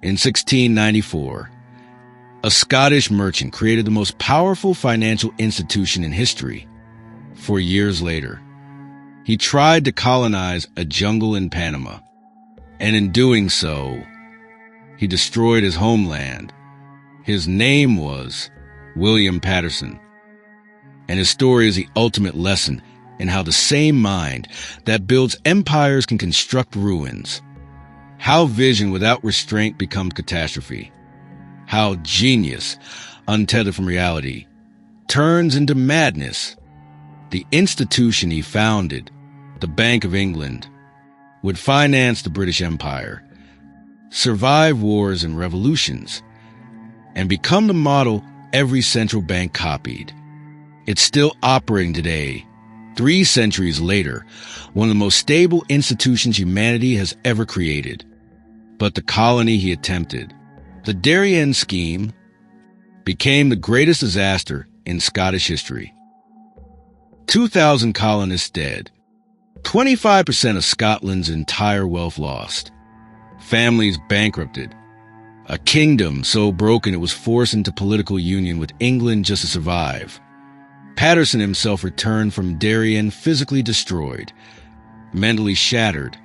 In 1694, a Scottish merchant created the most powerful financial institution in history. 4 years later, he tried to colonize a jungle in Panama, and in doing so, he destroyed his homeland. His name was William Paterson, and his story is the ultimate lesson in how the same mind that builds empires can construct ruins, how vision without restraint becomes catastrophe, how genius, untethered from reality, turns into madness. The institution he founded, the Bank of England, would finance the British Empire, survive wars and revolutions, and become the model every central bank copied. It's still operating today, 3 centuries later, one of the most stable institutions humanity has ever created. But the colony he attempted, the Darien Scheme, became the greatest disaster in Scottish history. 2,000 colonists dead, 25% of Scotland's entire wealth lost, families bankrupted, a kingdom so broken it was forced into political union with England just to survive. Paterson himself returned from Darien physically destroyed, mentally shattered,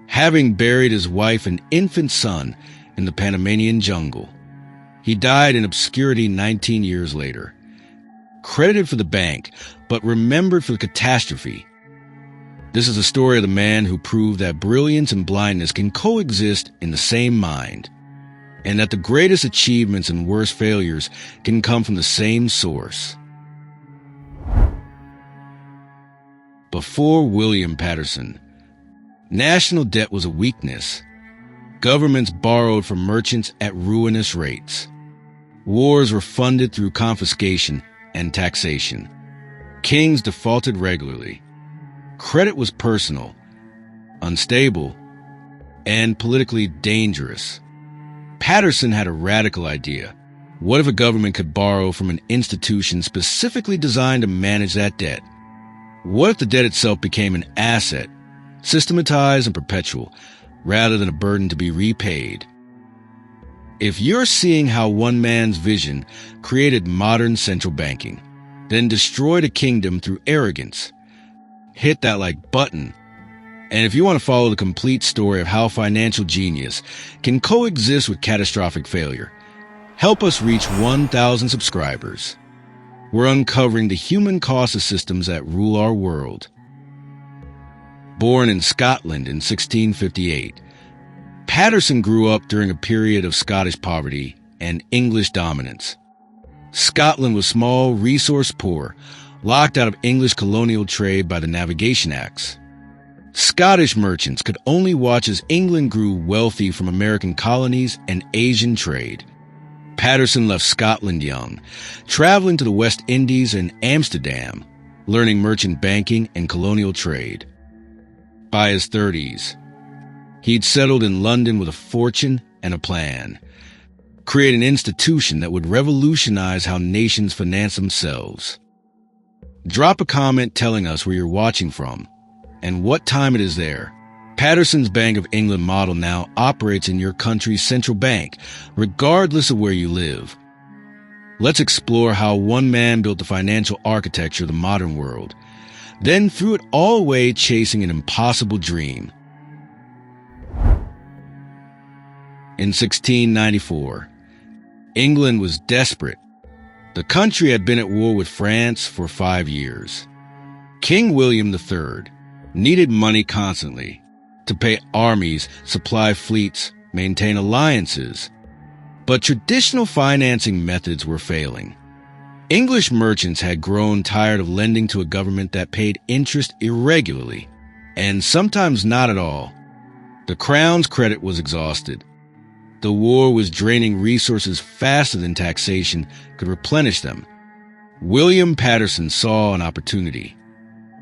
having buried his wife and infant son in the Panamanian jungle. He died in obscurity 19 years later, credited for the bank, but remembered for the catastrophe. This is the story of the man who proved that brilliance and blindness can coexist in the same mind, and that the greatest achievements and worst failures can come from the same source. Before William Paterson, national debt was a weakness. Governments borrowed from merchants at ruinous rates. Wars were funded through confiscation and taxation. Kings defaulted regularly. Credit was personal, unstable, and politically dangerous. Paterson had a radical idea. What if a government could borrow from an institution specifically designed to manage that debt? What if the debt itself became an asset, systematized and perpetual, rather than a burden to be repaid? If you're seeing how one man's vision created modern central banking, then destroyed a kingdom through arrogance, hit that like button. And if you want to follow the complete story of how financial genius can coexist with catastrophic failure, help us reach 1,000 subscribers. We're uncovering the human cost of systems that rule our world. Born in Scotland in 1658, Paterson grew up during a period of Scottish poverty and English dominance. Scotland was small, resource-poor, locked out of English colonial trade by the Navigation Acts. Scottish merchants could only watch as England grew wealthy from American colonies and Asian trade. Paterson left Scotland young, traveling to the West Indies and Amsterdam, learning merchant banking and colonial trade. By his 30s, he'd settled in London with a fortune and a plan, create an institution that would revolutionize how nations finance themselves. Drop a comment telling us where you're watching from and what time it is there. Paterson's Bank of England model now operates in your country's central bank, regardless of where you live. Let's explore how one man built the financial architecture of the modern world, then threw it all away chasing an impossible dream. In 1694, England was desperate. The country had been at war with France for 5 years. King William III needed money constantly to pay armies, supply fleets, maintain alliances. But traditional financing methods were failing. English merchants had grown tired of lending to a government that paid interest irregularly, and sometimes not at all. The crown's credit was exhausted. The war was draining resources faster than taxation could replenish them. William Paterson saw an opportunity.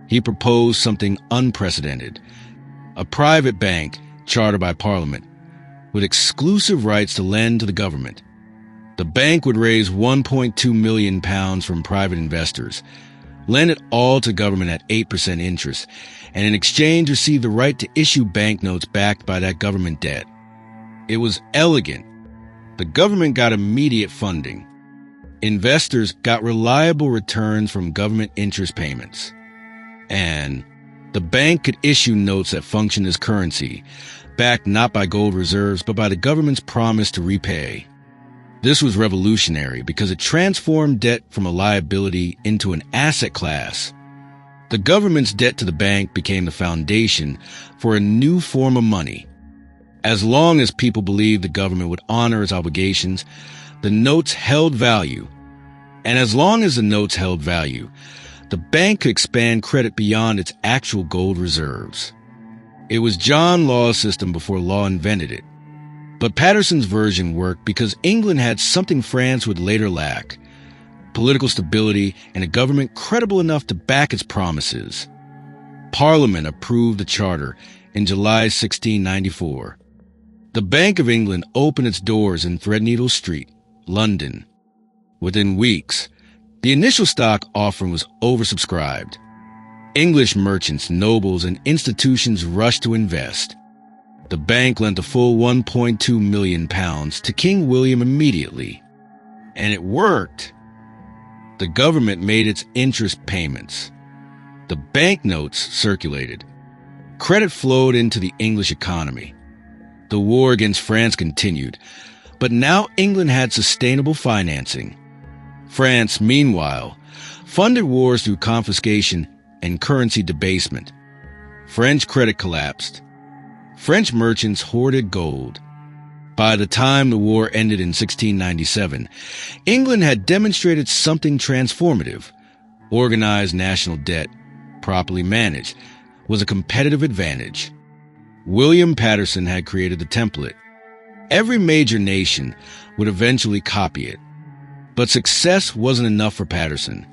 He proposed something unprecedented: a private bank chartered by Parliament with exclusive rights to lend to the government. The bank would raise £1.2 million from private investors, lend it all to government at 8% interest, and in exchange receive the right to issue banknotes backed by that government debt. It was elegant. The government got immediate funding. Investors got reliable returns from government interest payments. And the bank could issue notes that functioned as currency, backed not by gold reserves, but by the government's promise to repay. This was revolutionary because it transformed debt from a liability into an asset class. The government's debt to the bank became the foundation for a new form of money. As long as people believed the government would honor its obligations, the notes held value. And as long as the notes held value, the bank could expand credit beyond its actual gold reserves. It was John Law's system before Law invented it. But Paterson's version worked because England had something France would later lack: political stability and a government credible enough to back its promises. Parliament approved the charter in July 1694. The Bank of England opened its doors in Threadneedle Street, London. Within weeks, the initial stock offering was oversubscribed. English merchants, nobles, and institutions rushed to invest. The bank lent a full £1.2 million to King William immediately. And it worked. The government made its interest payments. The banknotes circulated. Credit flowed into the English economy. The war against France continued, but now England had sustainable financing. France, meanwhile, funded wars through confiscation and currency debasement. French credit collapsed. French merchants hoarded gold. By the time the war ended in 1697, England had demonstrated something transformative. Organized national debt, properly managed, was a competitive advantage. William Paterson had created the template. Every major nation would eventually copy it. But success wasn't enough for Paterson.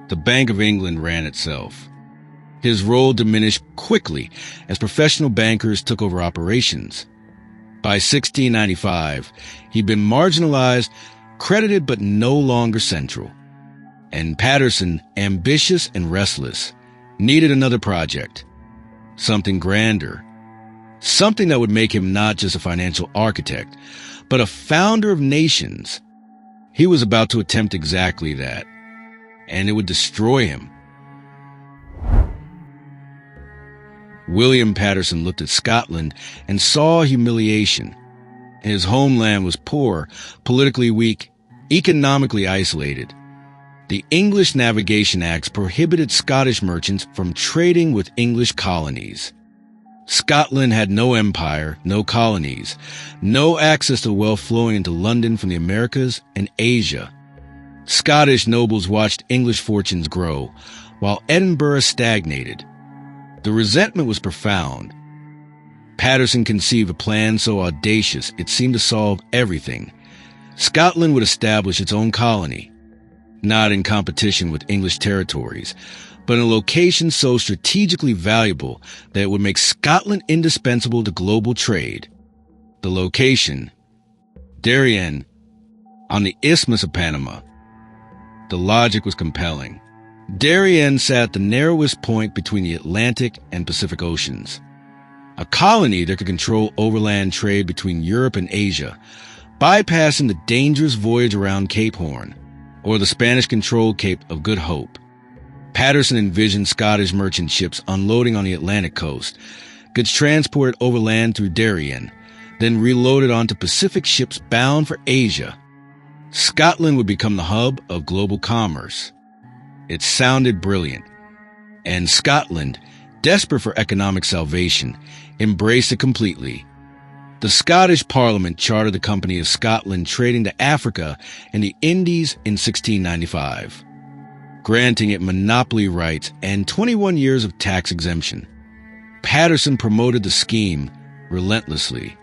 The Bank of England ran itself. His role diminished quickly as professional bankers took over operations. By 1695, he'd been marginalized, credited but no longer central. And Paterson, ambitious and restless, needed another project. Something grander. Something that would make him not just a financial architect, but a founder of nations. He was about to attempt exactly that, and it would destroy him. William Paterson looked at Scotland and saw humiliation. His homeland was poor, politically weak, economically isolated. The English Navigation Acts prohibited Scottish merchants from trading with English colonies. Scotland had no empire, no colonies, no access to wealth flowing into London from the Americas and Asia. Scottish nobles watched English fortunes grow, while Edinburgh stagnated. The resentment was profound. Paterson conceived a plan so audacious it seemed to solve everything. Scotland would establish its own colony, not in competition with English territories, but in a location so strategically valuable that it would make Scotland indispensable to global trade. The location, Darien, on the Isthmus of Panama. The logic was compelling. Darien sat at the narrowest point between the Atlantic and Pacific Oceans. A colony that could control overland trade between Europe and Asia, bypassing the dangerous voyage around Cape Horn, or the Spanish-controlled Cape of Good Hope. Paterson envisioned Scottish merchant ships unloading on the Atlantic coast, goods transported overland through Darien, then reloaded onto Pacific ships bound for Asia. Scotland would become the hub of global commerce. It sounded brilliant. And Scotland, desperate for economic salvation, embraced it completely. The Scottish Parliament chartered the Company of Scotland trading to Africa and the Indies in 1695. Granting it monopoly rights and 21 years of tax exemption. Paterson promoted the scheme relentlessly.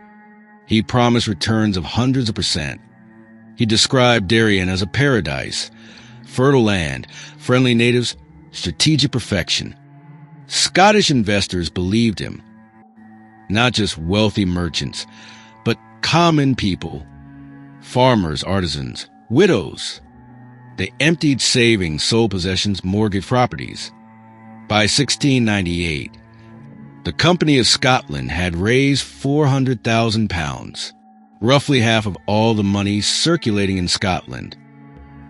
He promised returns of hundreds of %. He described Darien as a paradise, fertile land, friendly natives, strategic perfection. Scottish investors believed him. Not just wealthy merchants, but common people, farmers, artisans, widows. They emptied savings, sold possessions, mortgaged properties. By 1698, the Company of Scotland had raised £400,000. roughly half of all the money circulating in Scotland.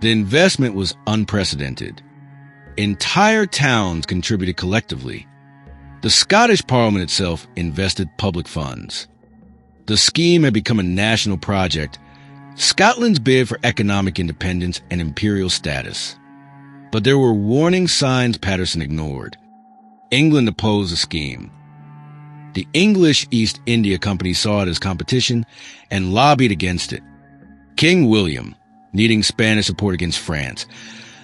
The investment was unprecedented. Entire towns contributed collectively. The Scottish Parliament itself invested public funds. The scheme had become a national project, Scotland's bid for economic independence and imperial status. But there were warning signs Paterson ignored. England opposed the scheme. The English East India Company saw it as competition and lobbied against it. King William, needing Spanish support against France,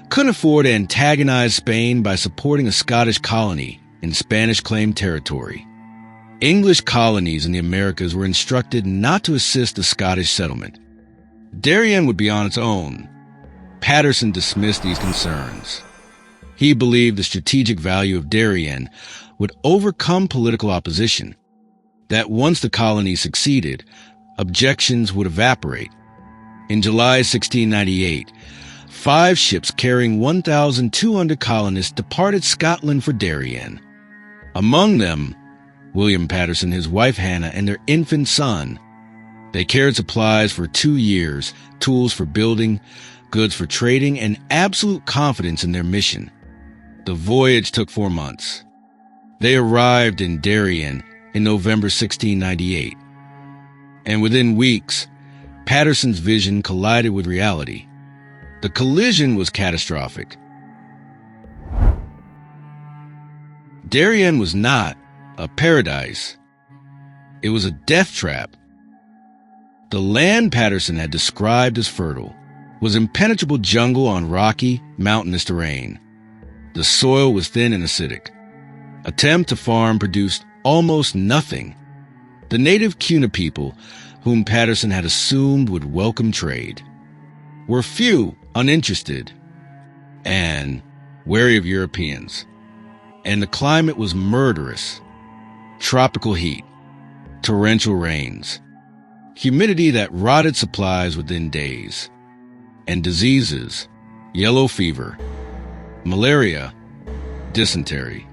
couldn't afford to antagonize Spain by supporting a Scottish colony in Spanish-claimed territory. English colonies in the Americas were instructed not to assist the Scottish settlement. Darien would be on its own. Paterson dismissed these concerns. He believed the strategic value of Darien would overcome political opposition, that once the colony succeeded, objections would evaporate. In July 1698, 5 ships carrying 1,200 colonists departed Scotland for Darien. Among them, William Paterson, his wife Hannah, and their infant son. They carried supplies for 2 years, tools for building, goods for trading, and absolute confidence in their mission. The voyage took 4 months. They arrived in Darien in November 1698. And within weeks, Paterson's vision collided with reality. The collision was catastrophic. Darien was not a paradise. It was a death trap. The land Paterson had described as fertile was impenetrable jungle on rocky, mountainous terrain. The soil was thin and acidic. Attempt to farm produced almost nothing. The native Kuna people, whom Paterson had assumed would welcome trade, were few, uninterested, and wary of Europeans. And the climate was murderous. Tropical heat, torrential rains, humidity that rotted supplies within days, and diseases, yellow fever, malaria, dysentery,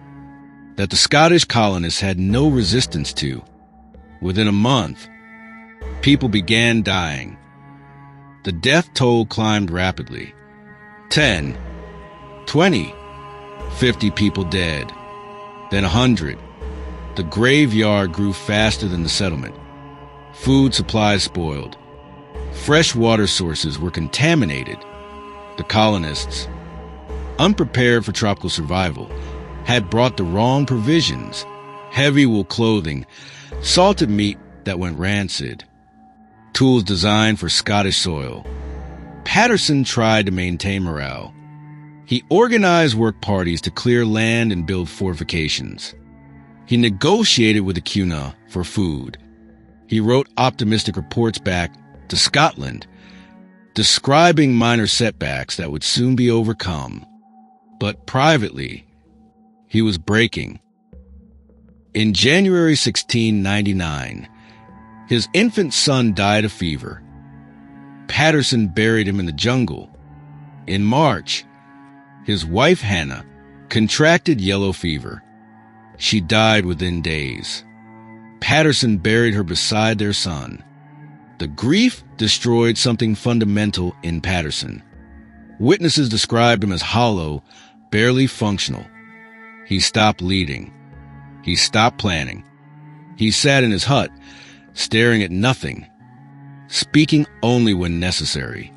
that the Scottish colonists had no resistance to. Within a month, people began dying. The death toll climbed rapidly. 10, 20, 50 people dead, then 100. The graveyard grew faster than the settlement. Food supplies spoiled. Fresh water sources were contaminated. The colonists, unprepared for tropical survival, had brought the wrong provisions: heavy wool clothing, salted meat that went rancid, tools designed for Scottish soil. Paterson tried to maintain morale. He organized work parties to clear land and build fortifications. He negotiated with the Kuna for food. He wrote optimistic reports back to Scotland, describing minor setbacks that would soon be overcome. But privately, he was breaking. In January 1699, his infant son died of fever. Paterson buried him in the jungle. In March, his wife Hannah contracted yellow fever. She died within days. Paterson buried her beside their son. The grief destroyed something fundamental in Paterson. Witnesses described him as hollow, barely functional. He stopped leading. He stopped planning. He sat in his hut, staring at nothing, speaking only when necessary.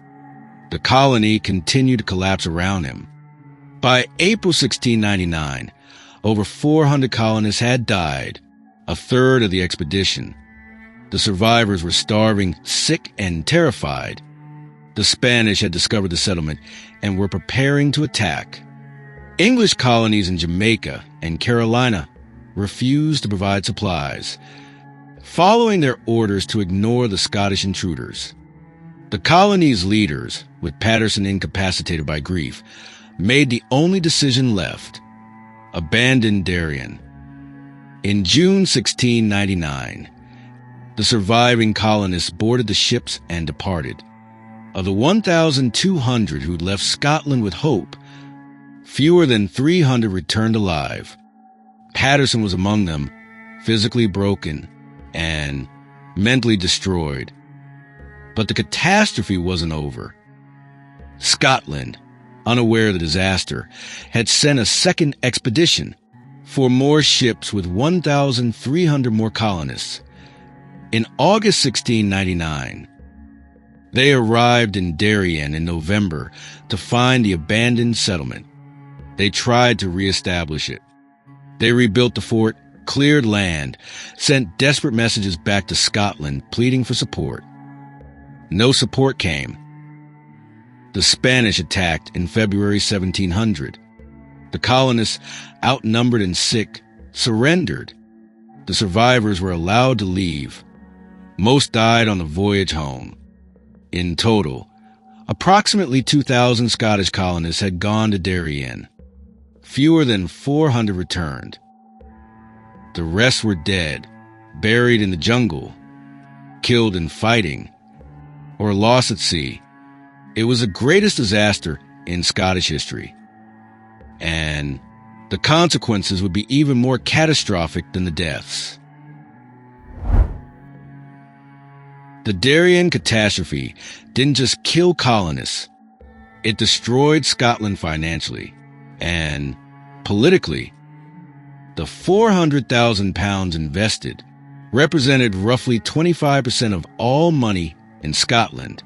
The colony continued to collapse around him. By April 1699, over 400 colonists had died, a third of the expedition. The survivors were starving, sick, and terrified. The Spanish had discovered the settlement and were preparing to attack. English colonies in Jamaica and Carolina refused to provide supplies, following their orders to ignore the Scottish intruders. The colony's leaders, with Paterson incapacitated by grief, made the only decision left: abandon Darien. In June 1699, the surviving colonists boarded the ships and departed. Of the 1,200 who'd left Scotland with hope, fewer than 300 returned alive. Paterson was among them, physically broken and mentally destroyed. But the catastrophe wasn't over. Scotland, unaware of the disaster, had sent a second expedition for more ships with 1,300 more colonists. In August 1699, they arrived in Darien in November to find the abandoned settlement. They tried to reestablish it. They rebuilt the fort, cleared land, sent desperate messages back to Scotland pleading for support. No support came. The Spanish attacked in February 1700. The colonists, outnumbered and sick, surrendered. The survivors were allowed to leave. Most died on the voyage home. In total, approximately 2,000 Scottish colonists had gone to Darien. Fewer than 400 returned. The rest were dead, buried in the jungle, killed in fighting, or lost at sea. It was the greatest disaster in Scottish history. And the consequences would be even more catastrophic than the deaths. The Darien catastrophe didn't just kill colonists. It destroyed Scotland financially and politically. The £400,000 invested represented roughly 25% of all money in Scotland.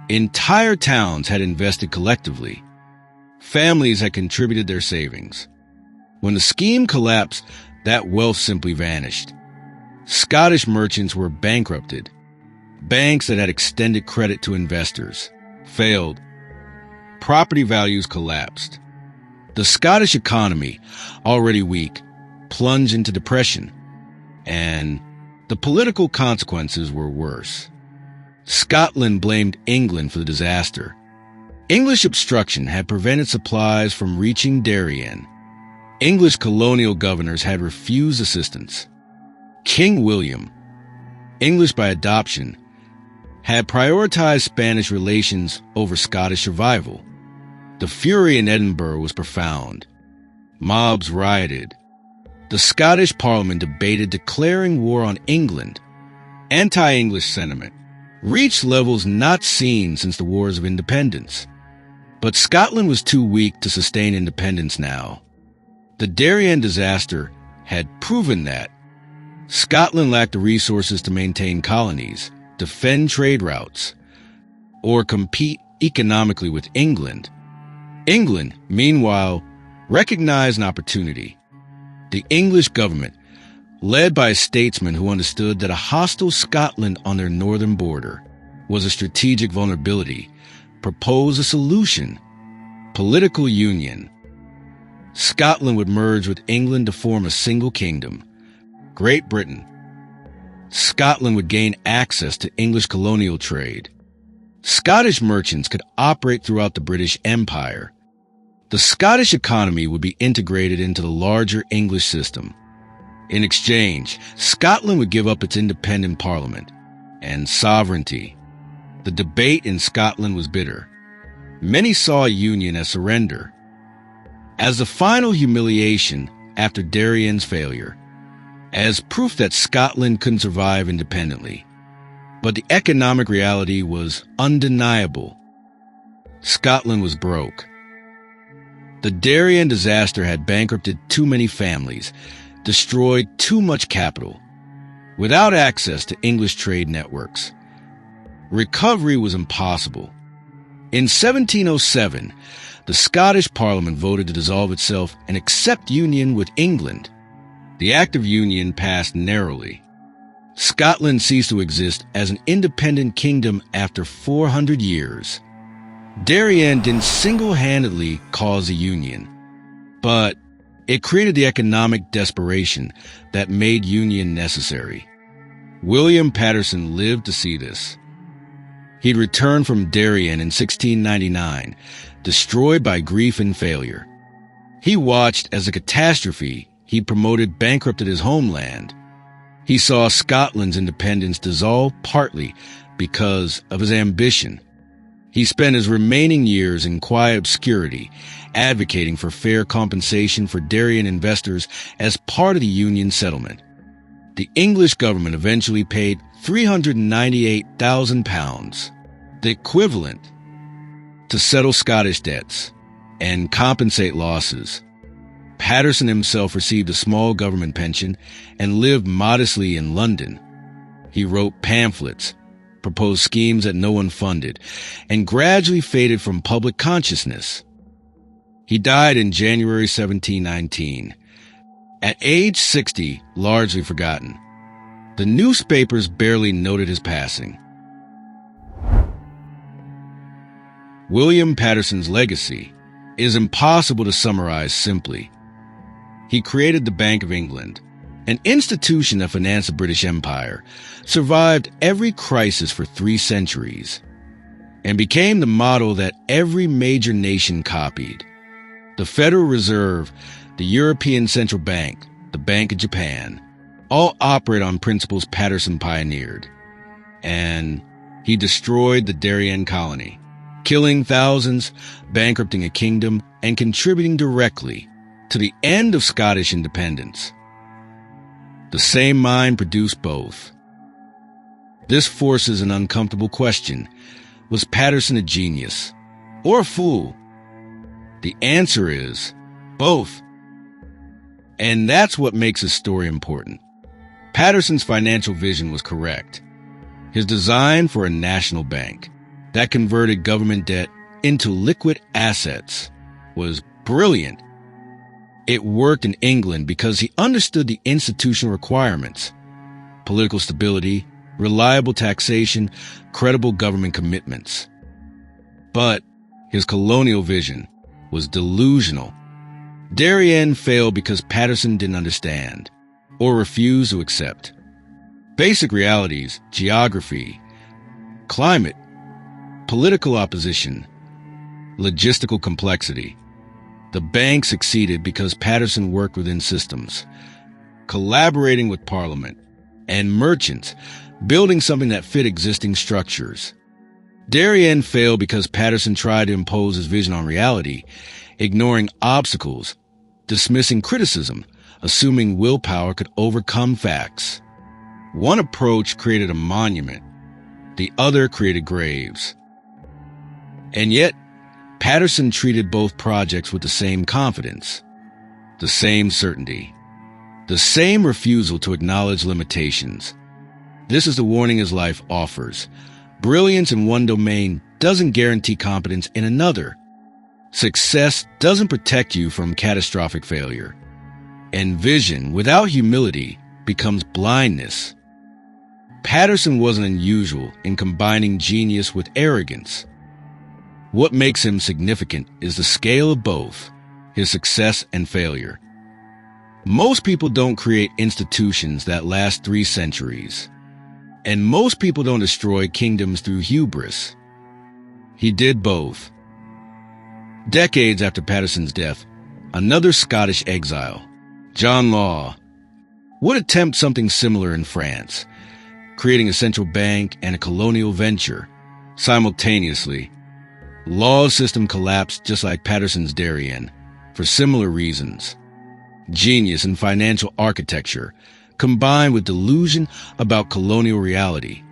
Entire towns had invested collectively. Families had contributed their savings. When the scheme collapsed, that wealth simply vanished. Scottish merchants were bankrupted. Banks that had extended credit to investors failed. Property values collapsed. The Scottish economy, already weak, plunged into depression. And the political consequences were worse. Scotland blamed England for the disaster. English obstruction had prevented supplies from reaching Darien. English colonial governors had refused assistance. King William, English by adoption, had prioritized Spanish relations over Scottish survival. The fury in Edinburgh was profound. Mobs rioted. The Scottish Parliament debated declaring war on England. Anti-English sentiment reached levels not seen since the Wars of Independence. But Scotland was too weak to sustain independence now. The Darien disaster had proven that. Scotland lacked the resources to maintain colonies, defend trade routes, or compete economically with England. England, meanwhile, recognized an opportunity. The English government, led by a statesman who understood that a hostile Scotland on their northern border was a strategic vulnerability, proposed a solution: political union. Scotland would merge with England to form a single kingdom, Great Britain. Scotland would gain access to English colonial trade. Scottish merchants could operate throughout the British Empire. The Scottish economy would be integrated into the larger English system. In exchange, Scotland would give up its independent parliament and sovereignty. The debate in Scotland was bitter. Many saw a union as surrender, as the final humiliation after Darien's failure, as proof that Scotland couldn't survive independently. But the economic reality was undeniable. Scotland was broke. The Darien disaster had bankrupted too many families, destroyed too much capital. Without access to English trade networks, recovery was impossible. In 1707, the Scottish Parliament voted to dissolve itself and accept union with England. The Act of Union passed narrowly. Scotland ceased to exist as an independent kingdom after 400 years. Darien didn't single-handedly cause the union, but it created the economic desperation that made union necessary. William Paterson lived to see this. He'd returned from Darien in 1699, destroyed by grief and failure. He watched as a catastrophe he'd promoted bankrupted his homeland. He saw Scotland's independence dissolve partly because of his ambition. He spent his remaining years in quiet obscurity, advocating for fair compensation for Darien investors as part of the Union settlement. The English government eventually paid £398,000, the equivalent to settle Scottish debts and compensate losses. Paterson himself received a small government pension and lived modestly in London. He wrote pamphlets, proposed schemes that no one funded, and gradually faded from public consciousness. He died in January 1719, at age 60, largely forgotten. The newspapers barely noted his passing. William Paterson's legacy is impossible to summarize simply. He created the Bank of England, an institution that financed the British Empire, survived every crisis for 3 centuries, and became the model that every major nation copied. The Federal Reserve, the European Central Bank, the Bank of Japan, all operate on principles Paterson pioneered. And he destroyed the Darien colony, killing thousands, bankrupting a kingdom, and contributing directly to the end of Scottish independence. The same mind produced both. This forces an uncomfortable question. Was Paterson a genius or a fool? The answer is both. And that's what makes his story important. Paterson's financial vision was correct. His design for a national bank that converted government debt into liquid assets was brilliant. It worked in England because he understood the institutional requirements: political stability, reliable taxation, credible government commitments. But his colonial vision was delusional. Darien failed because Paterson didn't understand or refused to accept basic realities: geography, climate, political opposition, logistical complexity. The bank succeeded because Paterson worked within systems, collaborating with Parliament and merchants, building something that fit existing structures. Darien failed because Paterson tried to impose his vision on reality, ignoring obstacles, dismissing criticism, assuming willpower could overcome facts. One approach created a monument, the other created graves. And yet, Paterson treated both projects with the same confidence, the same certainty, the same refusal to acknowledge limitations. This is the warning his life offers. Brilliance in one domain doesn't guarantee competence in another. Success doesn't protect you from catastrophic failure. And vision without humility becomes blindness. Paterson wasn't unusual in combining genius with arrogance. What makes him significant is the scale of both, his success and failure. Most people don't create institutions that last 3 centuries. And most people don't destroy kingdoms through hubris. He did both. Decades after Paterson's death, another Scottish exile, John Law, would attempt something similar in France, creating a central bank and a colonial venture. Simultaneously, Law's system collapsed just like Paterson's Darien, for similar reasons. Genius in financial architecture, combined with delusion about colonial reality.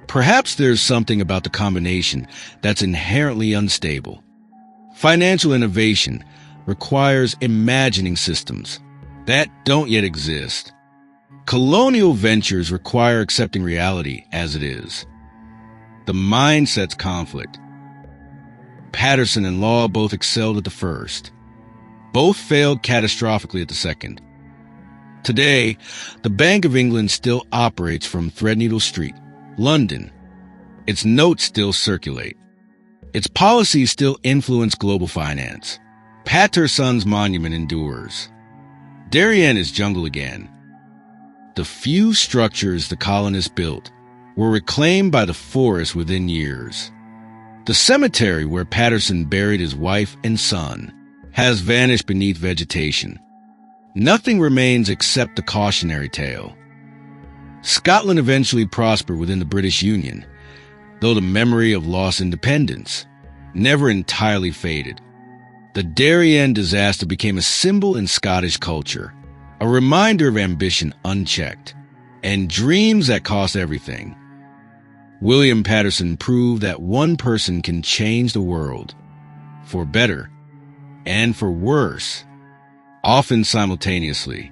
Perhaps there's something about the combination that's inherently unstable. Financial innovation requires imagining systems that don't yet exist. Colonial ventures require accepting reality as it is. The mindset's conflict. Paterson and Law both excelled at the first. Both failed catastrophically at the second. Today, the Bank of England still operates from Threadneedle Street, London. Its notes still circulate. Its policies still influence global finance. Paterson's monument endures. Darien is jungle again. The few structures the colonists built were reclaimed by the forest within years. The cemetery where Paterson buried his wife and son has vanished beneath vegetation. Nothing remains except the cautionary tale. Scotland eventually prospered within the British Union, though the memory of lost independence never entirely faded. The Darien disaster became a symbol in Scottish culture, a reminder of ambition unchecked, and dreams that cost everything. William Paterson proved that one person can change the world, for better and for worse, often simultaneously,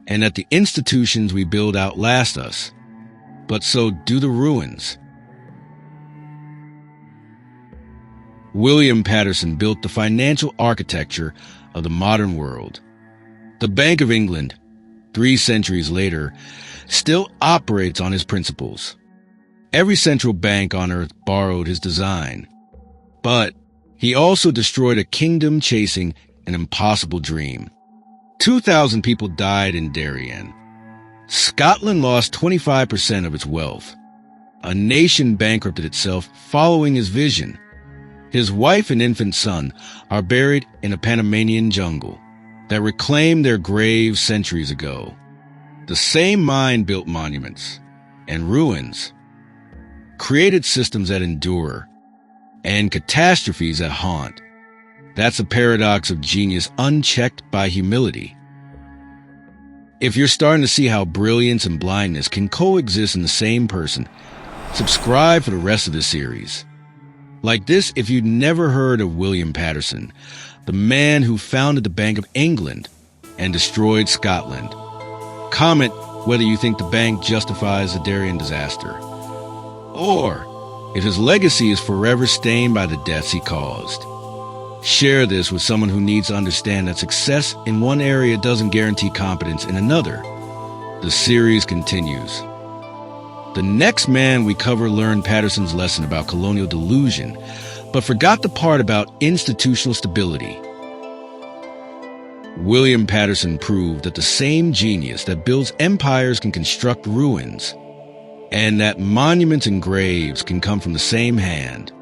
and that the institutions we build outlast us, but so do the ruins. William Paterson built the financial architecture of the modern world. The Bank of England, 3 centuries later, still operates on his principles. Every central bank on earth borrowed his design. But he also destroyed a kingdom chasing an impossible dream. 2,000 people died in Darien. Scotland lost 25% of its wealth. A nation bankrupted itself following his vision. His wife and infant son are buried in a Panamanian jungle that reclaimed their graves centuries ago. The same mind built monuments and ruins, created systems that endure, and catastrophes that haunt. That's a paradox of genius unchecked by humility. If you're starting to see how brilliance and blindness can coexist in the same person, subscribe for the rest of this series. Like this, if you'd never heard of William Paterson, the man who founded the Bank of England and destroyed Scotland. Comment whether you think the bank justifies the Darien disaster, or if his legacy is forever stained by the deaths he caused. Share this with someone who needs to understand that success in one area doesn't guarantee competence in another. The series continues. The next man we cover learned Paterson's lesson about colonial delusion, but forgot the part about institutional stability. William Paterson proved that the same genius that builds empires can construct ruins, and that monuments and graves can come from the same hand.